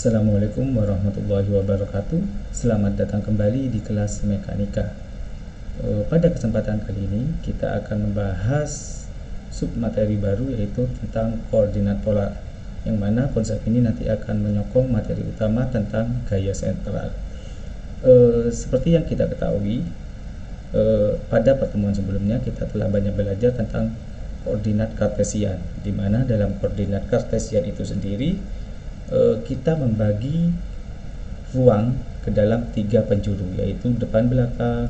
Assalamualaikum warahmatullahi wabarakatuh. Selamat datang kembali di kelas mekanika. Pada kesempatan kali ini kita akan membahas submateri baru, yaitu tentang koordinat polar, yang mana konsep ini nanti akan menyokong materi utama tentang gaya sentral. Seperti yang kita ketahui, pada pertemuan sebelumnya kita telah banyak belajar tentang koordinat kartesian, di mana dalam koordinat kartesian itu sendiri kita membagi ruang ke dalam 3 penjuru, yaitu depan, belakang,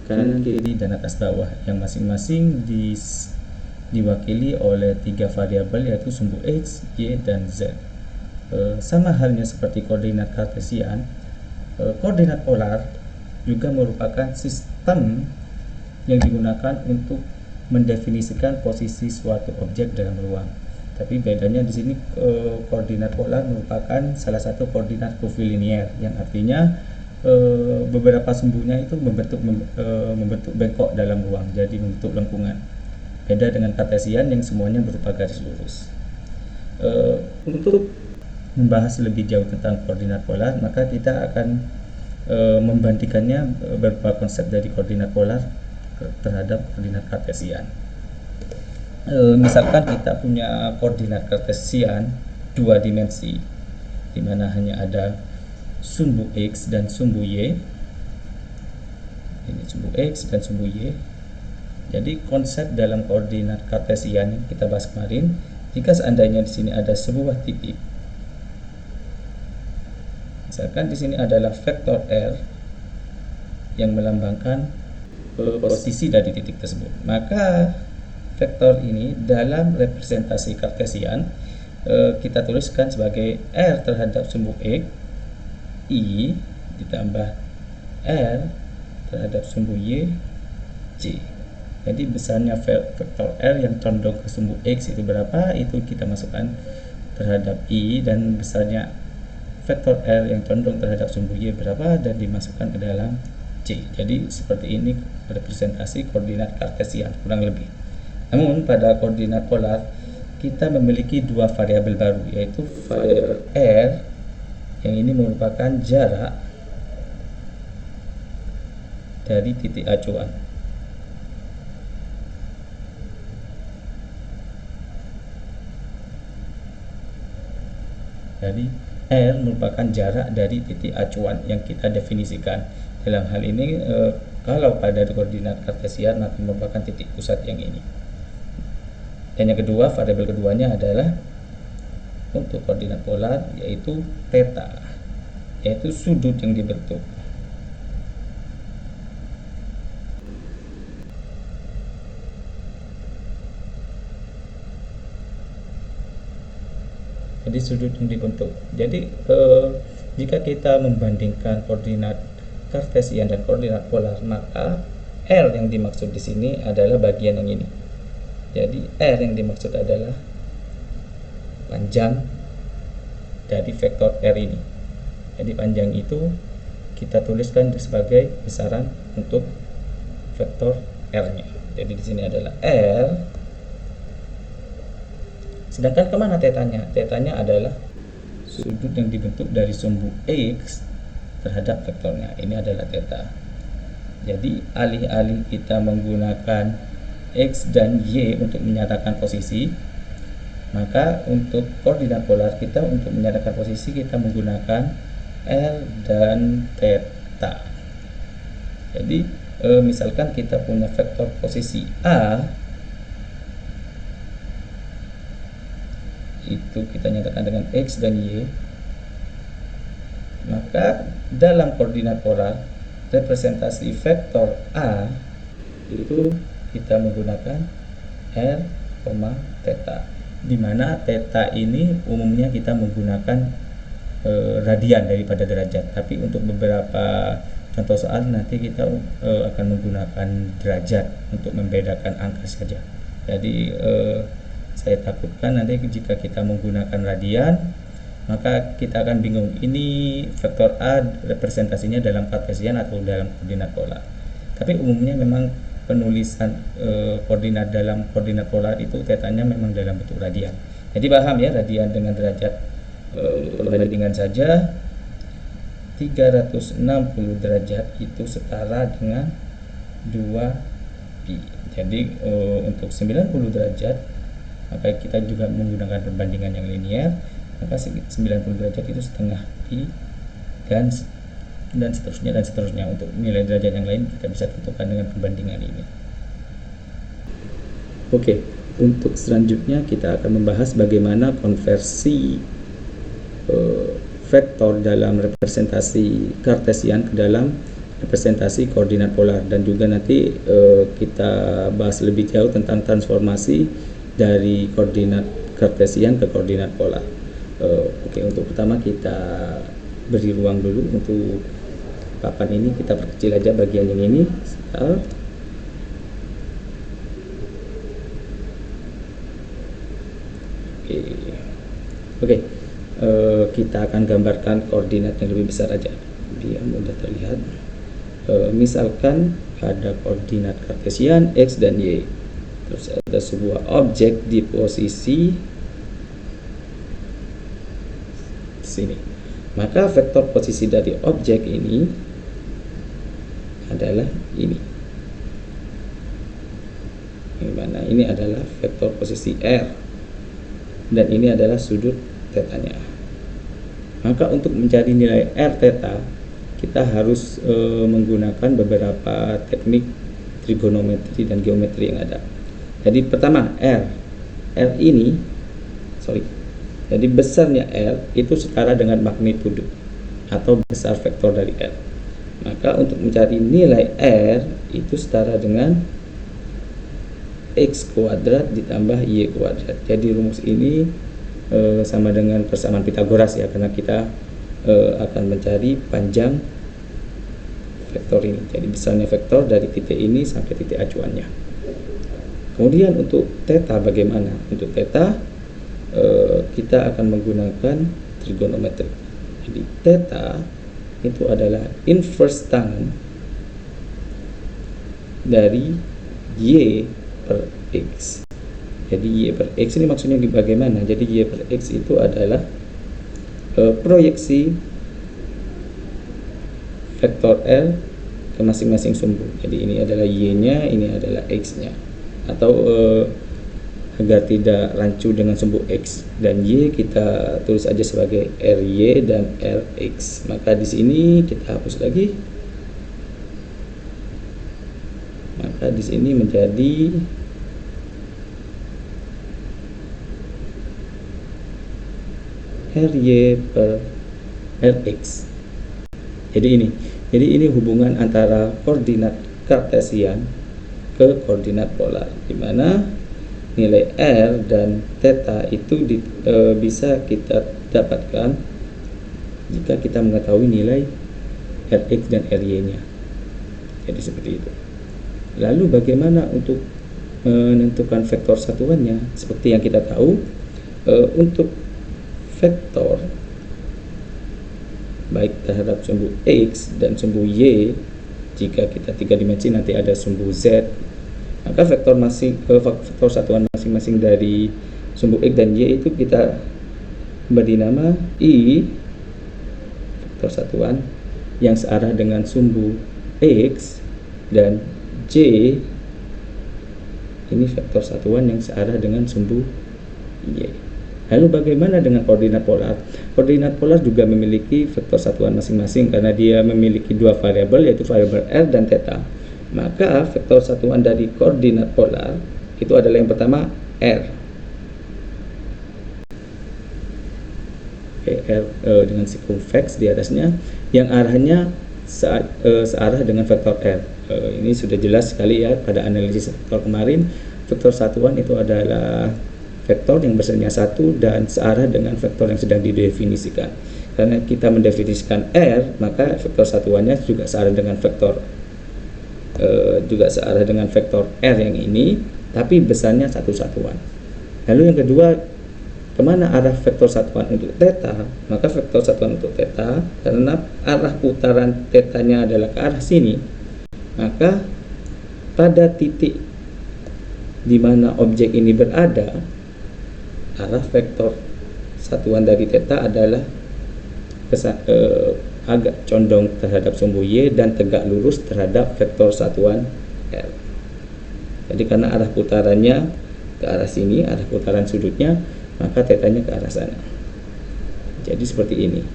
kanan, kiri, dan atas, bawah, yang masing-masing diwakili oleh 3 variabel, yaitu sumbu X, Y, dan Z. Sama halnya seperti koordinat kartesian, koordinat polar juga merupakan sistem yang digunakan untuk mendefinisikan posisi suatu objek dalam ruang. Tapi bedanya di sini, koordinat polar merupakan salah satu koordinat kurvilinier, yang artinya beberapa sumbunya itu membentuk bengkok dalam ruang, jadi membentuk lengkungan. Beda dengan kartesian yang semuanya berupa garis lurus. Untuk membahas lebih jauh tentang koordinat polar, maka kita akan membandingkannya beberapa konsep dari koordinat polar terhadap koordinat kartesian. Misalkan kita punya koordinat kartesian 2 dimensi, di mana hanya ada sumbu X dan sumbu Y. Ini sumbu X dan sumbu Y. Jadi konsep dalam koordinat kartesian yang kita bahas kemarin, jika seandainya di sini ada sebuah titik, misalkan di sini adalah vektor R yang melambangkan posisi dari titik tersebut, maka vektor ini dalam representasi kartesian kita tuliskan sebagai R terhadap sumbu X, I ditambah R terhadap sumbu Y, C. Jadi besarnya vektor R yang condong ke sumbu X itu berapa, itu kita masukkan terhadap I, dan besarnya vektor R yang condong terhadap sumbu Y berapa, dan dimasukkan ke dalam C. Jadi seperti ini representasi koordinat kartesian kurang lebih. Namun pada koordinat polar kita memiliki 2 variabel baru, yaitu variabel R yang ini merupakan jarak dari titik acuan. Jadi R merupakan jarak dari titik acuan yang kita definisikan. Dalam hal ini kalau pada koordinat kartesian maka merupakan titik pusat yang ini. Dan yang kedua, variabel keduanya adalah untuk koordinat polar, yaitu theta, yaitu sudut yang dibentuk. Jadi sudut yang dibentuk. Jadi jika kita membandingkan koordinat kartesian dan koordinat polar, maka R yang dimaksud di sini adalah bagian yang ini. Jadi R yang dimaksud adalah panjang dari vektor R ini. Jadi panjang itu kita tuliskan sebagai besaran untuk vektor R-nya. Jadi di sini adalah R. Sedangkan kemana tetanya? Tetanya adalah sudut yang dibentuk dari sumbu X terhadap vektornya. Ini adalah theta. Jadi alih-alih kita menggunakan X dan Y untuk menyatakan posisi, maka untuk koordinat polar kita untuk menyatakan posisi kita menggunakan R dan theta. Jadi misalkan kita punya vektor posisi A, itu kita nyatakan dengan X dan Y, maka dalam koordinat polar representasi vektor A itu kita menggunakan R, theta, di mana theta ini umumnya kita menggunakan radian daripada derajat, tapi untuk beberapa contoh soal nanti kita akan menggunakan derajat untuk membedakan angka saja. Jadi saya takutkan nanti jika kita menggunakan radian, maka kita akan bingung ini vektor A representasinya dalam kartesian atau dalam koordinat polar. Tapi umumnya memang penulisan koordinat dalam koordinat polar itu tetanya memang dalam bentuk radian. Jadi paham ya, radian dengan derajat Untuk perbandingan saja, 360 derajat itu setara dengan 2pi. Jadi untuk 90 derajat maka kita juga menggunakan perbandingan yang linear, maka 90 derajat itu setengah pi, dan seterusnya. Untuk nilai derajat yang lain kita bisa tentukan dengan perbandingan ini. Oke, untuk selanjutnya kita akan membahas bagaimana konversi vektor dalam representasi kartesian ke dalam representasi koordinat polar, dan juga nanti kita bahas lebih jauh tentang transformasi dari koordinat kartesian ke koordinat polar. Oke, untuk pertama kita beri ruang dulu untuk papan ini, kita perkecil aja bagian yang ini. Oke. Kita akan gambarkan koordinat yang lebih besar aja biar mudah terlihat. Misalkan ada koordinat kartesian x dan y, terus ada sebuah objek di posisi sini, maka vektor posisi dari objek ini adalah ini, dimana ini adalah vektor posisi r dan ini adalah sudut tetanya. Maka untuk mencari nilai r theta kita harus menggunakan beberapa teknik trigonometri dan geometri yang ada. Jadi pertama jadi besarnya r itu setara dengan magnitudo atau besar vektor dari r. Maka untuk mencari nilai r itu setara dengan x kuadrat ditambah y kuadrat. Jadi rumus ini sama dengan persamaan Pitagoras ya, karena kita akan mencari panjang vektor ini. Jadi besarnya vektor dari titik ini sampai titik acuannya. Kemudian untuk theta bagaimana? Untuk theta kita akan menggunakan trigonometri. Jadi theta itu adalah inverse tangen dari y per x. Jadi y per x ini maksudnya bagaimana? Jadi y per x itu adalah proyeksi vektor r ke masing-masing sumbu. Jadi ini adalah y-nya, ini adalah x-nya. Atau agar tidak rancu dengan sumbu x dan y, kita tulis aja sebagai ry dan rx. Maka di sini kita hapus lagi. Maka di sini menjadi ry per rx. Jadi ini hubungan antara koordinat kartesian ke koordinat polar, di mana nilai r dan theta itu bisa kita dapatkan jika kita mengetahui nilai rx dan ry-nya. Jadi seperti itu. Lalu bagaimana untuk menentukan vektor satuannya? Seperti yang kita tahu, untuk vektor baik terhadap sumbu x dan sumbu y, jika kita 3 dimensi nanti ada sumbu z, maka vektor satuan masing-masing dari sumbu x dan y itu kita beri nama i, vektor satuan yang searah dengan sumbu x, dan j, ini vektor satuan yang searah dengan sumbu y. Lalu bagaimana dengan koordinat polar? Koordinat polar juga memiliki vektor satuan masing-masing karena dia memiliki dua variabel, yaitu variabel r dan theta. Maka vektor satuan dari koordinat polar itu adalah yang pertama r. R dengan circumflex di atasnya yang arahnya searah dengan vektor r. Ini sudah jelas sekali ya pada analisis vektor kemarin. Vektor satuan itu adalah vektor yang besarnya 1 dan searah dengan vektor yang sedang didefinisikan. Karena kita mendefinisikan r, maka vektor satuannya juga searah dengan vektor r yang ini, tapi besarnya satu satuan. Lalu yang kedua, kemana arah vektor satuan untuk theta? Maka vektor satuan untuk theta, karena arah putaran tetanya adalah ke arah sini, maka pada titik di mana objek ini berada, arah vektor satuan dari theta adalah agak condong terhadap sumbu Y dan tegak lurus terhadap vektor satuan R. Jadi karena arah putarannya ke arah sini, arah putaran sudutnya, maka tetanya ke arah sana. Jadi seperti ini.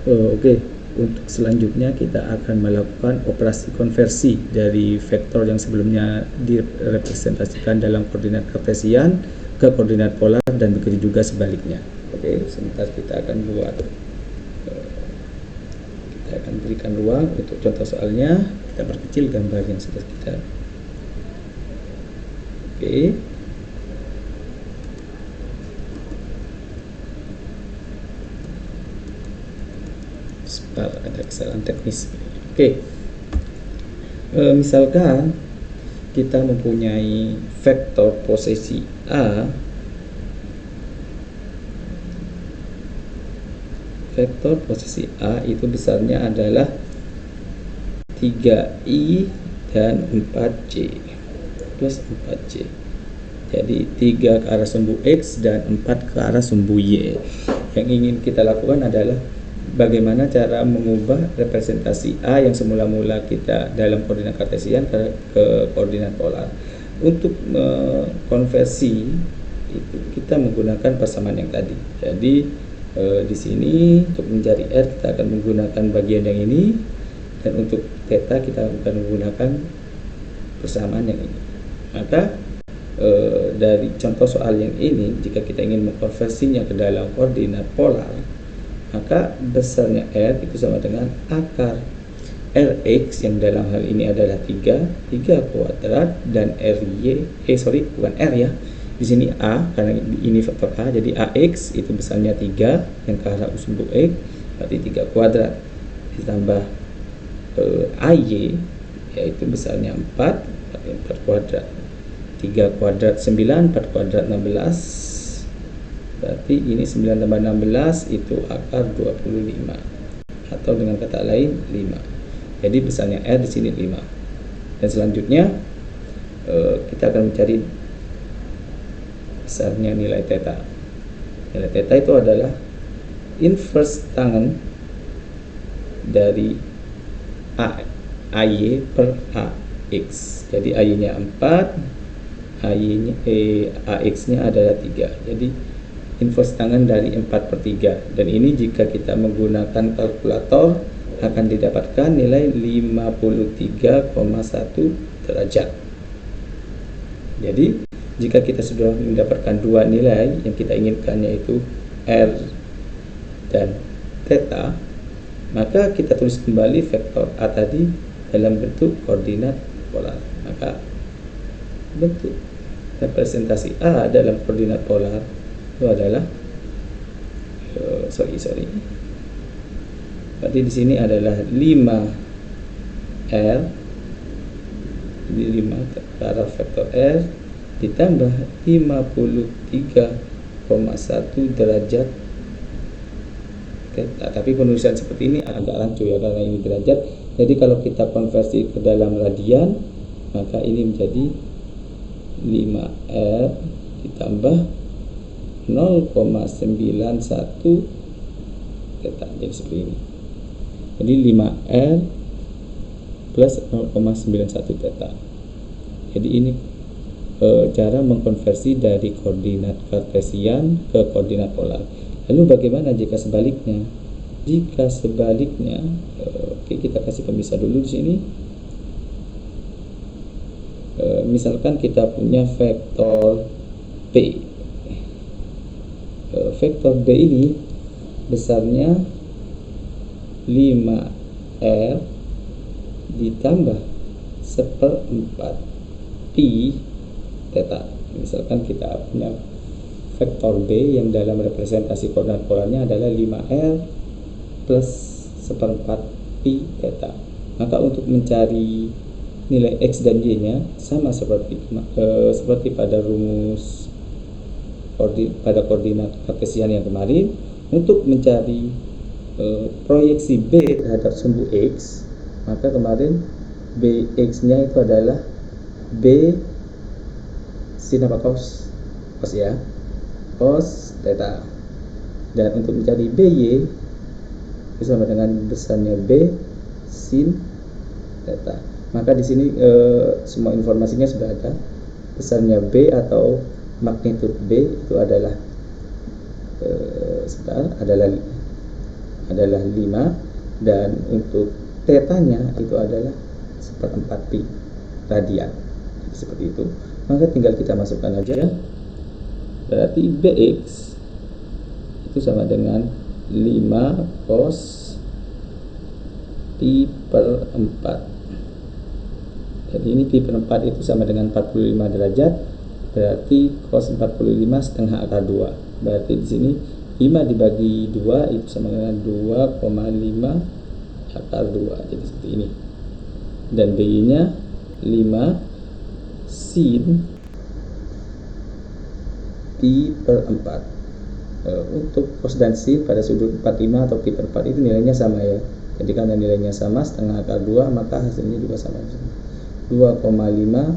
Oke. Untuk selanjutnya kita akan melakukan operasi konversi dari vektor yang sebelumnya direpresentasikan dalam koordinat kartesian ke koordinat polar dan begitu juga sebaliknya. Oke, sebentar kita akan berikan ruang untuk contoh soalnya. Kita perkecil gambar yang sudah kita. Oke. Ada kesalahan teknis. Oke. Misalkan kita mempunyai vektor posisi A, vektor posisi A itu besarnya adalah 3i dan 4j plus 4j. Jadi 3 ke arah sumbu X dan 4 ke arah sumbu Y. Yang ingin kita lakukan adalah bagaimana cara mengubah representasi A yang semula-mula kita dalam koordinat kartesian ke koordinat polar. Untuk konversi itu kita menggunakan persamaan yang tadi. Jadi di sini untuk mencari R kita akan menggunakan bagian yang ini, dan untuk theta kita akan menggunakan persamaan yang ini. Maka dari contoh soal yang ini, jika kita ingin mengkonversinya ke dalam koordinat polar, maka besarnya R itu sama dengan akar Rx yang dalam hal ini adalah 3 kuadrat, dan bukan R ya, di sini A karena ini faktor A, jadi AX itu besarnya 3 yang ke arah sumbu X, berarti 3 kuadrat ditambah AY yaitu besarnya 4, berarti 4 kuadrat, 3 kuadrat 9, 4 kuadrat 16, berarti ini 9 tambah 16 itu akar 25, atau dengan kata lain 5. Jadi besarnya R di sini 5. Dan selanjutnya kita akan mencari besarnya nilai theta. Nilai theta itu adalah inverse tangen dari AY per AX. Jadi AY-nya 4, AX-nya adalah 3. Jadi inverse tangen dari 4/3, dan ini jika kita menggunakan kalkulator akan didapatkan nilai 53,1 derajat. Jadi jika kita sudah mendapatkan dua nilai yang kita inginkan, yaitu R dan theta, maka kita tulis kembali vektor A tadi dalam bentuk koordinat polar. Maka bentuk representasi A dalam koordinat polar itu adalah berarti di sini adalah 5R, jadi 5 ke arah vektor R ditambah 53,1 derajat theta. Tapi penulisan seperti ini agak rancu ya, karena ini derajat. Jadi kalau kita konversi ke dalam radian, maka ini menjadi 5R ditambah 0,91 theta. Jadi seperti ini. Jadi 5R plus 0,91 theta. Jadi ini cara mengkonversi dari koordinat kartesian ke koordinat polar. Lalu bagaimana jika sebaliknya? Jika sebaliknya, oke, kita kasih pemisah dulu di sini. Misalkan kita punya vektor P. Vektor B ini besarnya 5R ditambah 1/4 pi theta. Misalkan kita punya vektor B yang dalam representasi koordinat polarnya adalah 5R plus 1/4 pi theta. Maka untuk mencari nilai X dan Y nya sama seperti pada rumus pada koordinat kartesian yang kemarin. Untuk mencari proyeksi B terhadap sumbu X, maka kemarin Bx nya itu adalah B sin apa cos ya, cos theta. Dan untuk mencari BY itu sama dengan besarnya B sin theta. Maka di sini semua informasinya sudah ada. Besarnya B atau magnitude B itu adalah adalah 5, dan untuk tetanya itu adalah 1/4 pi radian. Seperti itu. Maka tinggal kita masukkan aja. Berarti Bx itu sama dengan 5 cos pi per 4. Jadi ini pi per 4 itu sama dengan 45 derajat. Berarti cos 45 setengah akar 2. Berarti di sini 5 dibagi 2 itu sama dengan 2,5 akar 2. Jadi seperti ini. Dan BY-nya 5 sin pi per 4. Untuk cos dan sin pada sudut 45 atau pi per 4 itu nilainya sama ya. Jadi karena nilainya sama, setengah akar 2, maka hasilnya juga sama. 2,5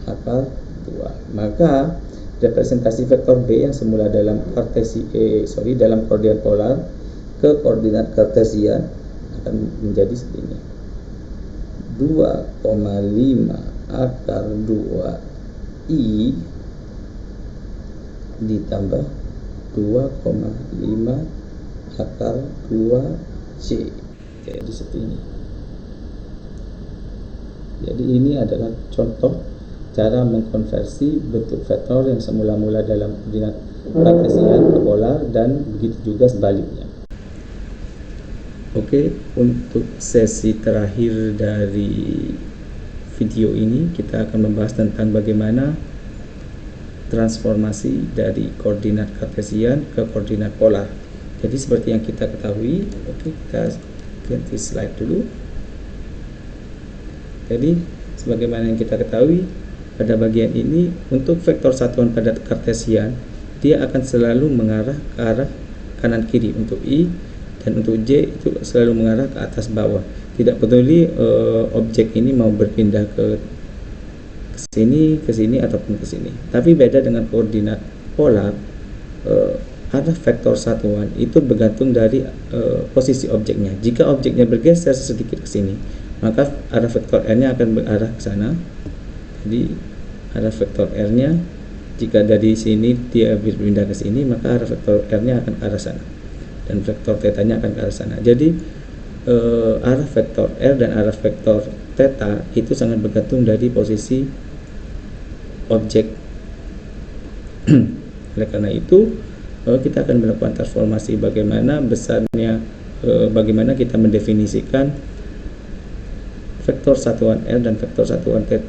akar 2. Maka representasi vektor B yang semula dalam dalam koordinat polar ke koordinat kartesian akan menjadi seperti ini. 2,5 akar 2 I ditambah 2,5 akar 2 C. Jadi seperti ini. Jadi ini adalah contoh cara mengkonversi bentuk vektor yang semula-mula dalam koordinat kartesian ke polar, dan begitu juga sebaliknya. Oke, untuk sesi terakhir dari video ini kita akan membahas tentang bagaimana transformasi dari koordinat kartesian ke koordinat polar. Jadi seperti yang kita ketahui, oke, kita ganti slide dulu. Jadi sebagaimana yang kita ketahui, pada bagian ini untuk vektor satuan padat kartesian dia akan selalu mengarah ke arah kanan kiri untuk I, dan untuk J itu selalu mengarah ke atas bawah. Tidak peduli objek ini mau berpindah ke sini ataupun ke sini. Tapi beda dengan koordinat polar, arah vektor satuan itu bergantung dari posisi objeknya. Jika objeknya bergeser sedikit ke sini, maka arah vektor R-nya akan berarah ke sana. Jadi arah vektor R-nya, jika dari sini dia berpindah ke sini, maka arah vektor R-nya akan ke arah sana, dan vektor θ-nya akan ke arah sana. Jadi arah vektor R dan arah vektor θ itu sangat bergantung dari posisi objek. Oleh karena itu kita akan melakukan transformasi bagaimana besarnya, bagaimana kita mendefinisikan vektor satuan R dan vektor satuan θ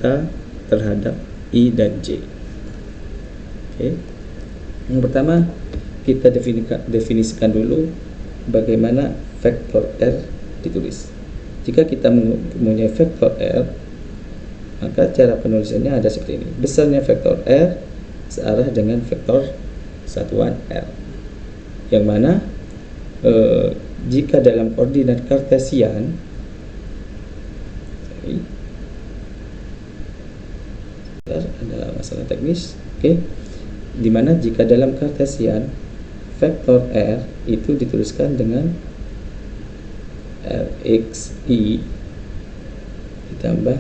terhadap I dan J. Oke. Yang pertama kita definisikan dulu bagaimana vektor R ditulis. Jika kita mempunyai vektor R, maka cara penulisannya ada seperti ini. Besarnya vektor R searah dengan vektor satuan R, yang mana jika dalam koordinat kartesian, ada masalah teknis, oke, dimana jika dalam kartesian vektor R itu dituliskan dengan RXI ditambah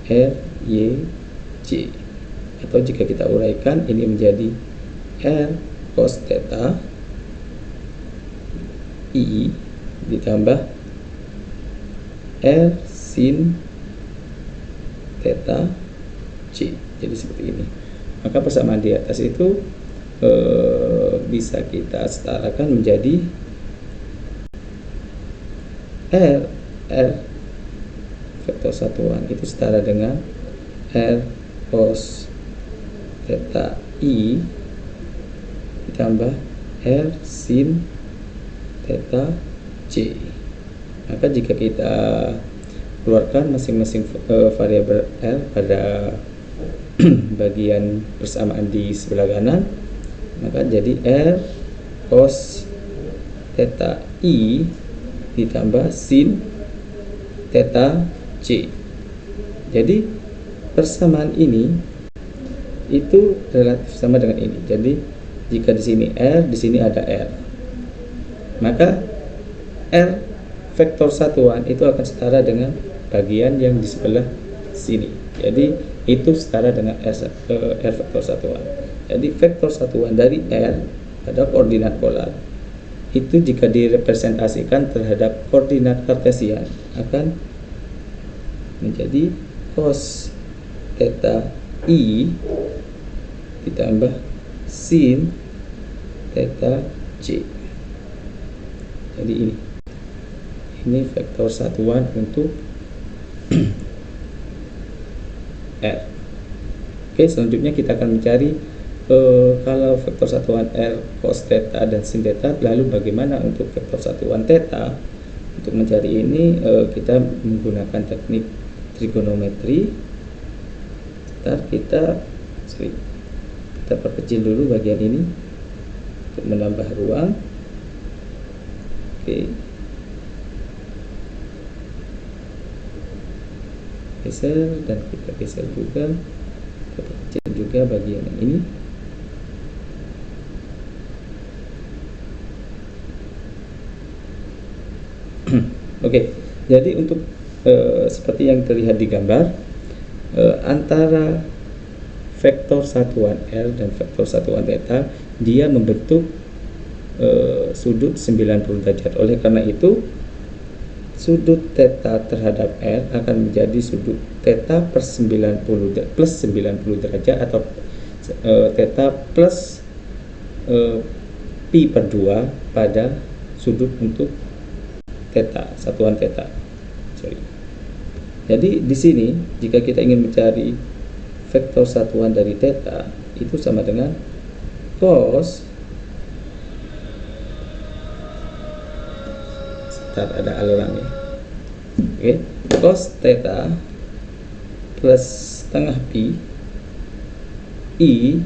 RYJ, atau jika kita uraikan ini menjadi R cos theta I ditambah R sin theta C. Jadi seperti ini. Maka persamaan di atas itu bisa kita setarakan menjadi R vektor satuan itu setara dengan R cos theta I ditambah R sin theta C. Maka jika kita keluarkan masing-masing variabel R pada bagian persamaan di sebelah kanan, maka jadi R cos theta I ditambah sin theta C. Jadi persamaan ini itu relatif sama dengan ini. Jadi Jika di sini R, di sini ada R, maka R vektor satuan itu akan setara dengan bagian yang di sebelah sini. Jadi itu setara dengan R vektor satuan. Jadi vektor satuan dari R pada koordinat polar itu jika direpresentasikan terhadap koordinat kartesian akan menjadi cos theta I ditambah sin theta J. Jadi ini vektor satuan untuk R. Oke, selanjutnya kita akan mencari kalau vektor satuan R cos theta dan sin theta, lalu bagaimana untuk vektor satuan theta. Untuk mencari ini kita menggunakan teknik trigonometri. Ntar kita perkecil dulu bagian ini untuk menambah ruang. Oke, geser, dan kita geser juga, kita perkecil juga bagian yang ini. Oke, jadi untuk seperti yang terlihat di gambar, antara vektor satuan R dan vektor satuan theta, dia membentuk sudut 90 derajat. Oleh karena itu, sudut theta terhadap R akan menjadi sudut theta per 90 plus 90 derajat, atau theta plus pi per 2 pada sudut untuk theta, satuan theta. Jadi di sini jika kita ingin mencari vektor satuan dari theta, itu sama dengan cos, sebentar ada alurannya. Oke, cos theta plus setengah pi I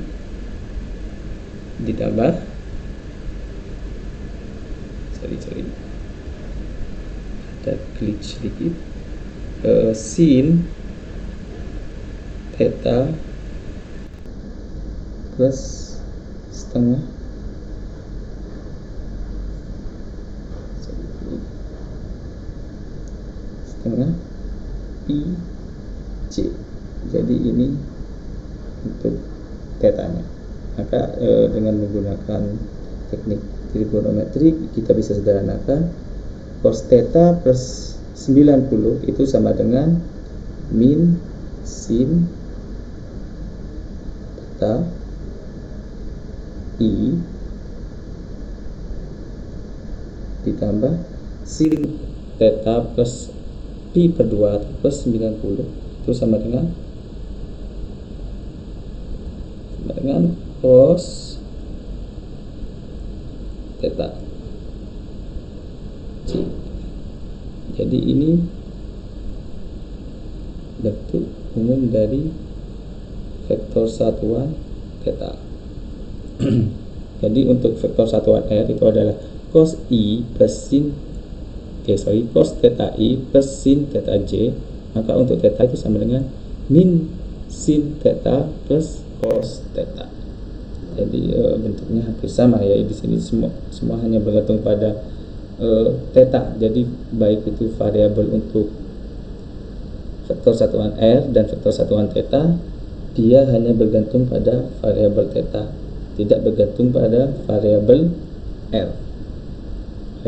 ditambah ada glitch sedikit, sin theta plus setengah pi C. Jadi ini untuk tetanya. Maka dengan menggunakan teknik trigonometri kita bisa sederhanakan cos theta plus 90 itu sama dengan min sin theta I ditambah sin theta plus pi per 2 plus 90 itu sama dengan cos theta C. Jadi ini bentuk umum dari vektor satuan theta. Jadi untuk vektor satuan R itu adalah cos I plus sin cos theta I plus sin theta J. Maka untuk theta itu sama dengan min sin theta plus cos theta. Jadi bentuknya hampir sama ya. Di sini semua hanya bergantung pada theta. Jadi baik itu variabel untuk vektor satuan R dan vektor satuan theta, dia hanya bergantung pada variabel theta, tidak bergantung pada variabel R.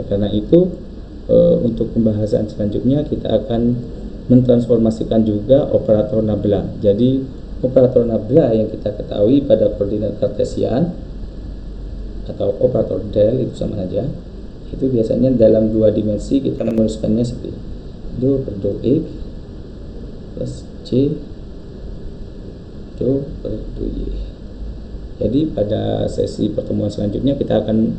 Karena itu untuk pembahasan selanjutnya kita akan mentransformasikan juga operator nabla. Jadi operator nabla yang kita ketahui pada koordinat kartesian atau operator del itu sama saja. Itu biasanya dalam dua dimensi kita menuliskannya seperti do per do x plus c do per do y. Jadi pada sesi pertemuan selanjutnya kita akan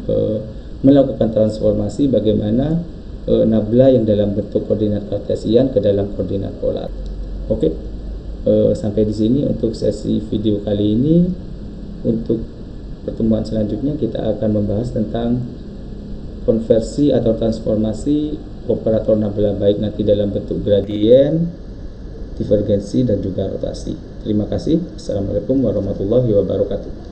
melakukan transformasi bagaimana nabla yang dalam bentuk koordinat kartesian ke dalam koordinat polar. Oke, sampai di sini untuk sesi video kali ini. Untuk pertemuan selanjutnya kita akan membahas tentang konversi atau transformasi operator nabla, baik nanti dalam bentuk gradien, divergensi, dan juga rotasi. Terima kasih. Assalamualaikum warahmatullahi wabarakatuh.